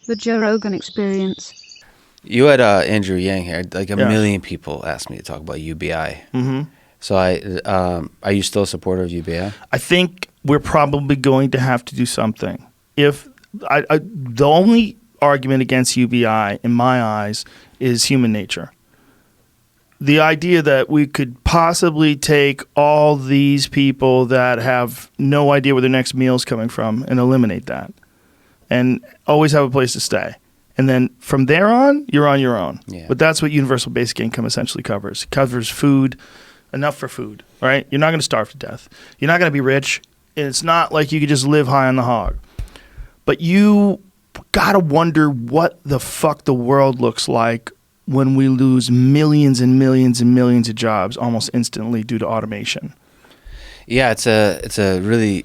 The Joe Rogan Experience. You had Andrew Yang here. Like a Yeah. million people asked me to talk about UBI. Mm-hmm. So are you still a supporter of UBI? I think we're probably going to have to do something. If the only argument against UBI, in my eyes, is human nature. The idea that we could possibly take all these people that have no idea where their next meal is coming from and eliminate that, and always have a place to stay. And then from there on, you're on your own. Yeah. But that's what universal basic income essentially covers. It covers food, enough for food, right? You're not going to starve to death. You're not going to be rich. And it's not like you could just live high on the hog. But you got to wonder what the fuck the world looks like when we lose millions and millions and millions of jobs almost instantly due to automation. Yeah, it's a really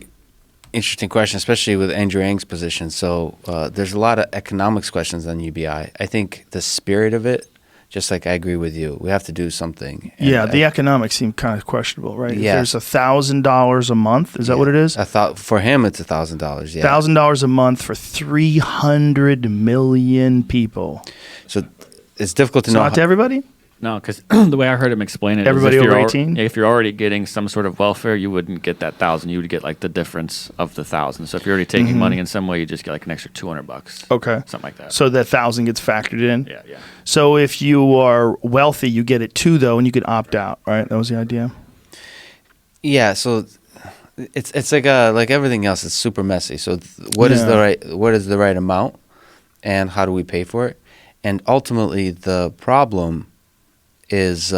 interesting question, especially with Andrew Yang's position. So there's a lot of economics questions on UBI. I think the spirit of it, just like I agree with you, we have to do something. And yeah, the economics seem kind of questionable, right? Yeah. If there's $1,000 a month. Is that what it is? For him, it's $1,000. Yeah, $1,000 a month for 300 million people. So it's difficult to It's know. not to everybody? No, because the way I heard him explain it, is Everybody if you're over 18? If you're already getting some sort of welfare, you wouldn't get that 1,000. You would get like the difference of the 1,000. So if you're already taking money in some way, you just get like an extra $200. Okay. Something like that. So that 1,000 gets factored in? Yeah, yeah. So if you are wealthy, you get it too, though, and you could opt out, right? That was the idea? Yeah, so it's like everything else. It's super messy. So what is the right amount, and how do we pay for it? And ultimately, the problem is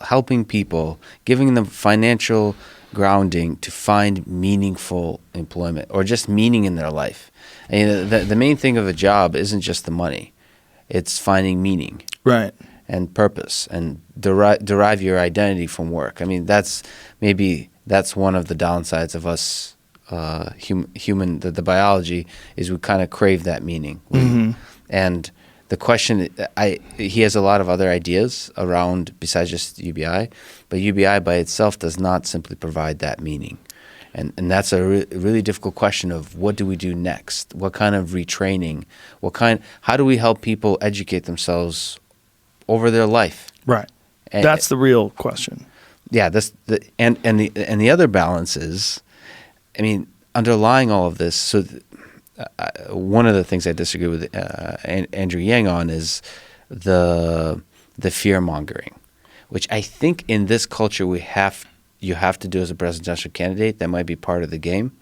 helping people, giving them financial grounding to find meaningful employment or just meaning in their life. And the main thing of a job isn't just the money; it's finding meaning, Right. and purpose, and derive your identity from work. I mean, that's one of the downsides of us human. The biology is we kind of crave that meaning, and the question, he has a lot of other ideas around besides just UBI, but UBI by itself does not simply provide that meaning. And that's a really difficult question of what do we do next? What kind of retraining? How do we help people educate themselves over their life? Right. And, That's the real question. yeah, and the other balance is, I mean, underlying all of this, so one of the things I disagree with Andrew Yang on is the fear mongering, which I think in this culture you have to do as a presidential candidate. That might be part of the game,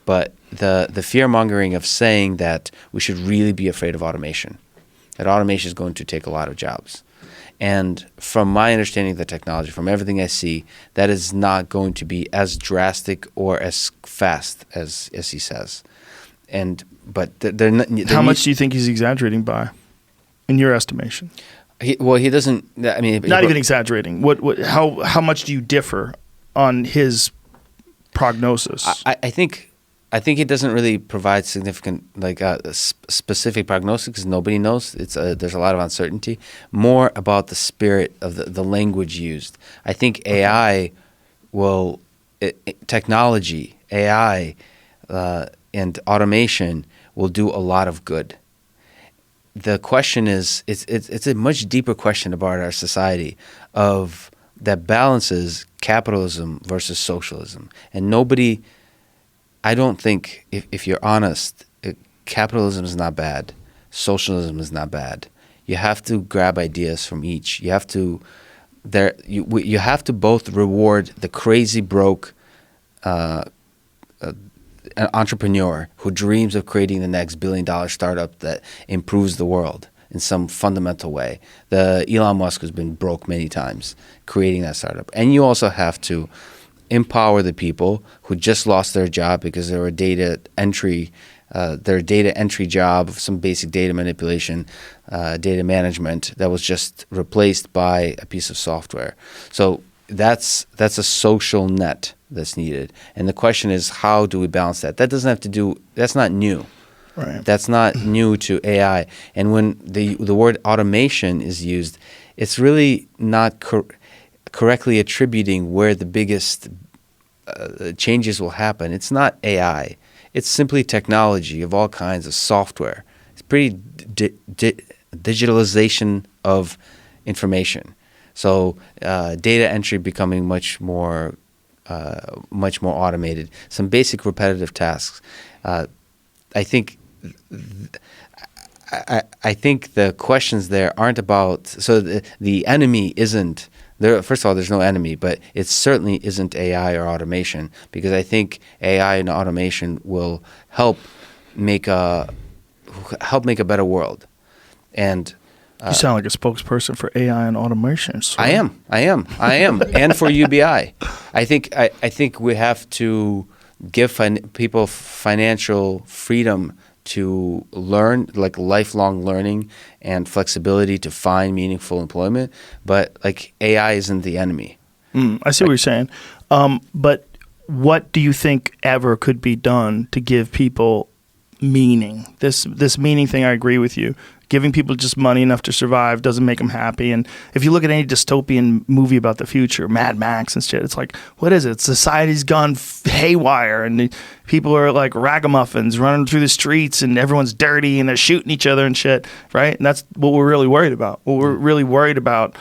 but the fear mongering of saying that we should really be afraid of automation, that automation is going to take a lot of jobs. And from my understanding of the technology, from everything I see, that is not going to be as drastic or as fast as he says. How much do you think he's exaggerating by, in your estimation? He doesn't. I mean, Not even exaggerating. How much do you differ on his prognosis? I think he doesn't really provide significant specific prognosis because nobody knows. There's a lot of uncertainty. More about the spirit of the language used. I think AI technology, AI, and automation will do a lot of good. The question is, it's a much deeper question about our society that balances capitalism versus socialism. And I don't think, if you're honest, capitalism is not bad. Socialism is not bad. You have to grab ideas from each. You have to both reward the crazy broke an entrepreneur who dreams of creating the next billion-dollar startup that improves the world in some fundamental way. The Elon Musk has been broke many times creating that startup. And you also have to empower the people who just lost their job because they were their data entry job of some basic data manipulation, data management that was just replaced by a piece of software. So that's a social net that's needed. And the question is, how do we balance that? That's not new. Right. That's not new to AI. And when the word automation is used, it's really not correctly attributing where the biggest changes will happen. It's not AI. It's simply technology of all kinds of software. It's pretty digitalization of information. So data entry becoming much more automated. Some basic repetitive tasks. I think the questions there aren't about. So the enemy isn't there. First of all, there's no enemy, but it certainly isn't AI or automation, because I think AI and automation will help make a better world. And you sound like a spokesperson for AI and automation. So. I am, and for UBI. I think we have to give people financial freedom to learn, like lifelong learning and flexibility to find meaningful employment. But like AI isn't the enemy. I see what you're saying. But what do you think ever could be done to give people meaning? This meaning thing, I agree with you. Giving people just money enough to survive doesn't make them happy. And if you look at any dystopian movie about the future, Mad Max and shit, it's like, what is it? Society's gone haywire, and people are like ragamuffins running through the streets, and everyone's dirty, and they're shooting each other and shit, right? And that's what we're really worried about. Well, we're really worried about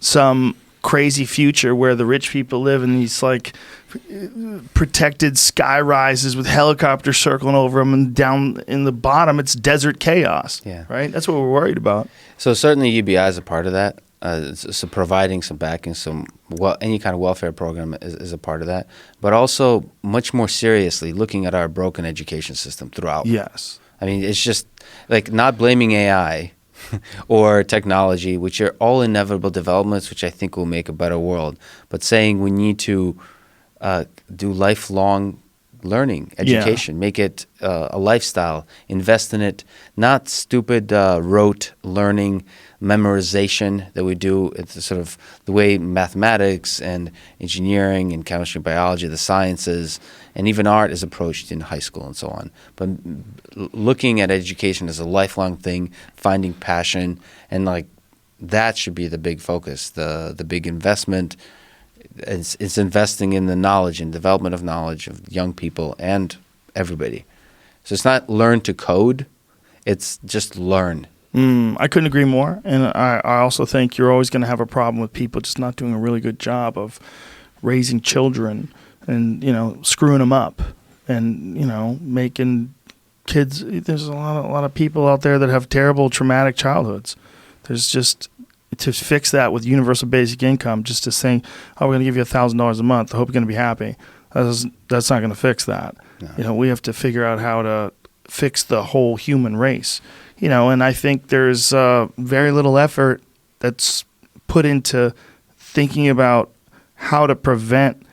some crazy future where the rich people live in these like protected sky rises with helicopters circling over them, and down in the bottom it's desert chaos. Yeah. Right? That's what we're worried about. So certainly UBI is a part of that. So providing some backing, any kind of welfare program is a part of that. But also much more seriously looking at our broken education system throughout. Yes. I mean, it's just like not blaming AI or technology, which are all inevitable developments, which I think will make a better world, but saying we need to do lifelong learning, education, make it a lifestyle, invest in it, not stupid rote learning, memorization that we do. It's sort of the way mathematics and engineering and chemistry, biology, the sciences, and even art is approached in high school and so on. But looking at education as a lifelong thing, finding passion, and like that should be the big focus, the big investment. It's investing in the knowledge and development of knowledge of young people and everybody. So it's not learn to code, it's just learn. I couldn't agree more. And I also think you're always going to have a problem with people just not doing a really good job of raising children and, screwing them up and, making kids. There's a lot of people out there that have terrible traumatic childhoods. There's just, to fix that with universal basic income, just to saying, we're going to give you $1,000 a month, I hope you're going to be happy. That's not going to fix that. No. We have to figure out how to fix the whole human race. And I think there's very little effort that's put into thinking about how to prevent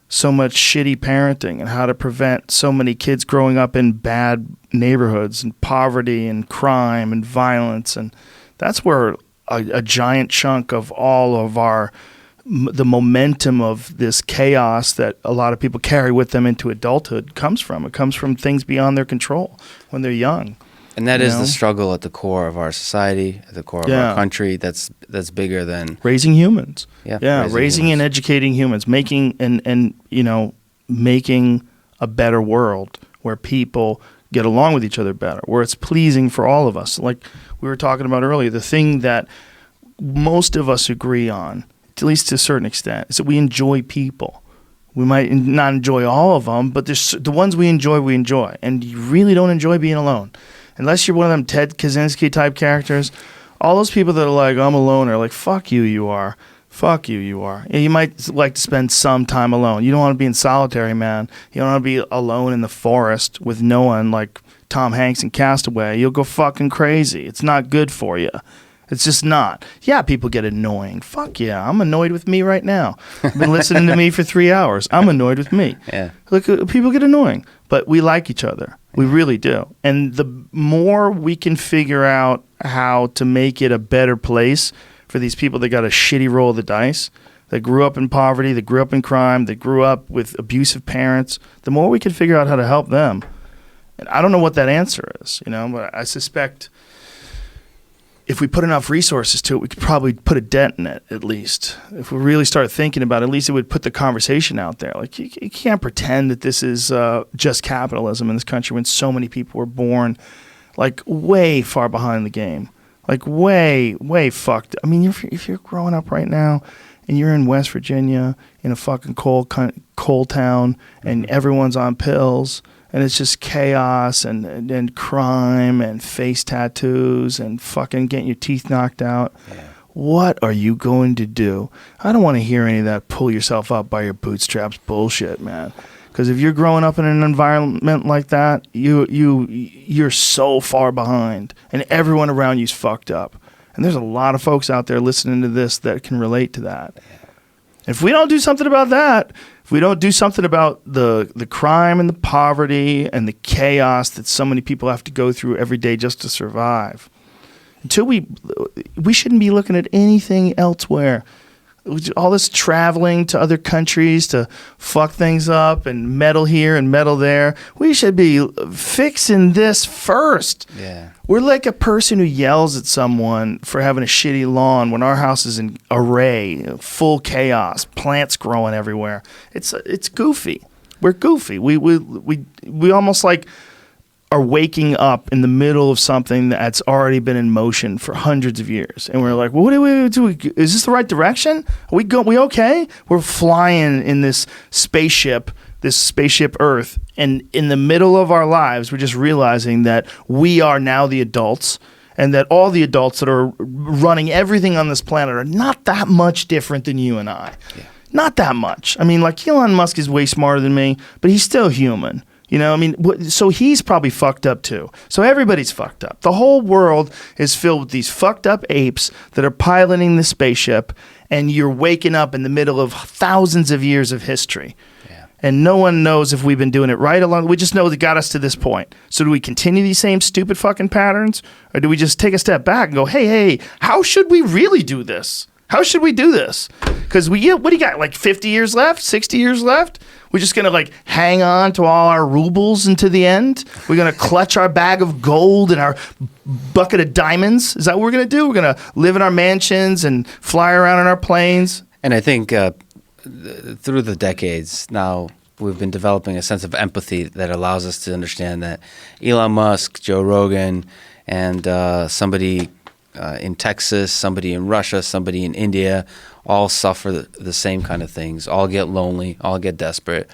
so much shitty parenting and how to prevent so many kids growing up in bad neighborhoods and poverty and crime and violence. And that's where a giant chunk of all of the momentum of this chaos that a lot of people carry with them into adulthood comes from. It comes from things beyond their control when they're young. And that is the struggle at the core of our society, at the core of our country. That's bigger than raising humans. Raising and educating humans, making making a better world where people get along with each other better, where it's pleasing for all of us. Like we were talking about earlier, the thing that most of us agree on, at least to a certain extent, is that we enjoy people. We might not enjoy all of them, but there's the ones we enjoy. And you really don't enjoy being alone. Unless you're one of them Ted Kaczynski type characters, all those people that are like, I'm alone, are like, fuck you, you are. Fuck you, you are. Yeah, you might like to spend some time alone. You don't want to be in solitary, man. You don't want to be alone in the forest with no one like Tom Hanks in Castaway. You'll go fucking crazy. It's not good for you. It's just not. Yeah, people get annoying. Fuck yeah, I'm annoyed with me right now. You've been listening to me for 3 hours. I'm annoyed with me. Yeah. Look, people get annoying, but we like each other. We really do. And the more we can figure out how to make it a better place for these people that got a shitty roll of the dice, that grew up in poverty, that grew up in crime, that grew up with abusive parents, the more we can figure out how to help them. And I don't know what that answer is, but I suspect if we put enough resources to it, we could probably put a dent in it, at least. If we really start thinking about it, at least it would put the conversation out there. Like, you can't pretend that this is just capitalism in this country when so many people were born, like, way far behind the game. Like, way, way fucked. I mean, if you're growing up right now and you're in West Virginia in a fucking coal town and everyone's on pills, and it's just chaos and crime and face tattoos and fucking getting your teeth knocked out. Yeah. What are you going to do? I don't want to hear any of that pull yourself up by your bootstraps bullshit, man. Because if you're growing up in an environment like that, you're so far behind, and everyone around you's fucked up. And there's a lot of folks out there listening to this that can relate to that. If we don't do something about that, if we don't do something about the crime and the poverty and the chaos that so many people have to go through every day just to survive, until we shouldn't be looking at anything elsewhere. All this traveling to other countries to fuck things up and meddle here and meddle there. We should be fixing this first. Yeah. We're like a person who yells at someone for having a shitty lawn when our house is in array, full chaos, plants growing everywhere. It's goofy. We're goofy. We almost like are waking up in the middle of something that's already been in motion for hundreds of years. And we're like, well, what do we do? Is this the right direction? Are we okay? We're flying in this spaceship Earth. And in the middle of our lives, we're just realizing that we are now the adults, and that all the adults that are running everything on this planet are not that much different than you and I. Yeah. Not that much. I mean, like, Elon Musk is way smarter than me, but he's still human. You know, I mean, so he's probably fucked up too. So everybody's fucked up. The whole world is filled with these fucked up apes that are piloting the spaceship, and you're waking up in the middle of thousands of years of history. Yeah. And no one knows if we've been doing it right along. We just know that got us to this point. So do we continue these same stupid fucking patterns? Or do we just take a step back and go, hey, how should we really do this? How should we do this? Because what do you got, like 50 years left, 60 years left? We're just going to like hang on to all our rubles until the end? We're going to clutch our bag of gold and our bucket of diamonds? Is that what we're going to do? We're going to live in our mansions and fly around in our planes? And I think through the decades now, we've been developing a sense of empathy that allows us to understand that Elon Musk, Joe Rogan, and somebody in Texas, somebody in Russia, somebody in India, all suffer the same kind of things, all get lonely, all get desperate.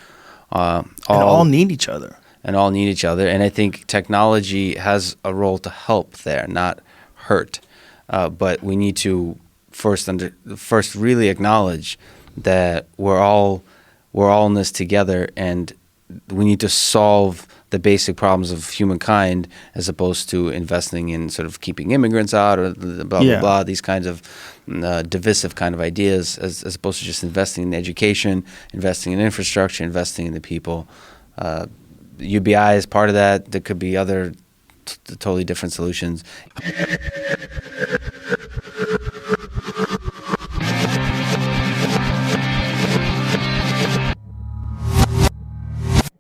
And all need each other. And I think technology has a role to help there, not hurt. But we need to first really acknowledge that we're all in this together, and we need to solve the basic problems of humankind as opposed to investing in sort of keeping immigrants out or blah, blah, these kinds of divisive kind of ideas as opposed to just investing in education, investing in infrastructure, investing in the people. UBI is part of that. There could be other totally different solutions.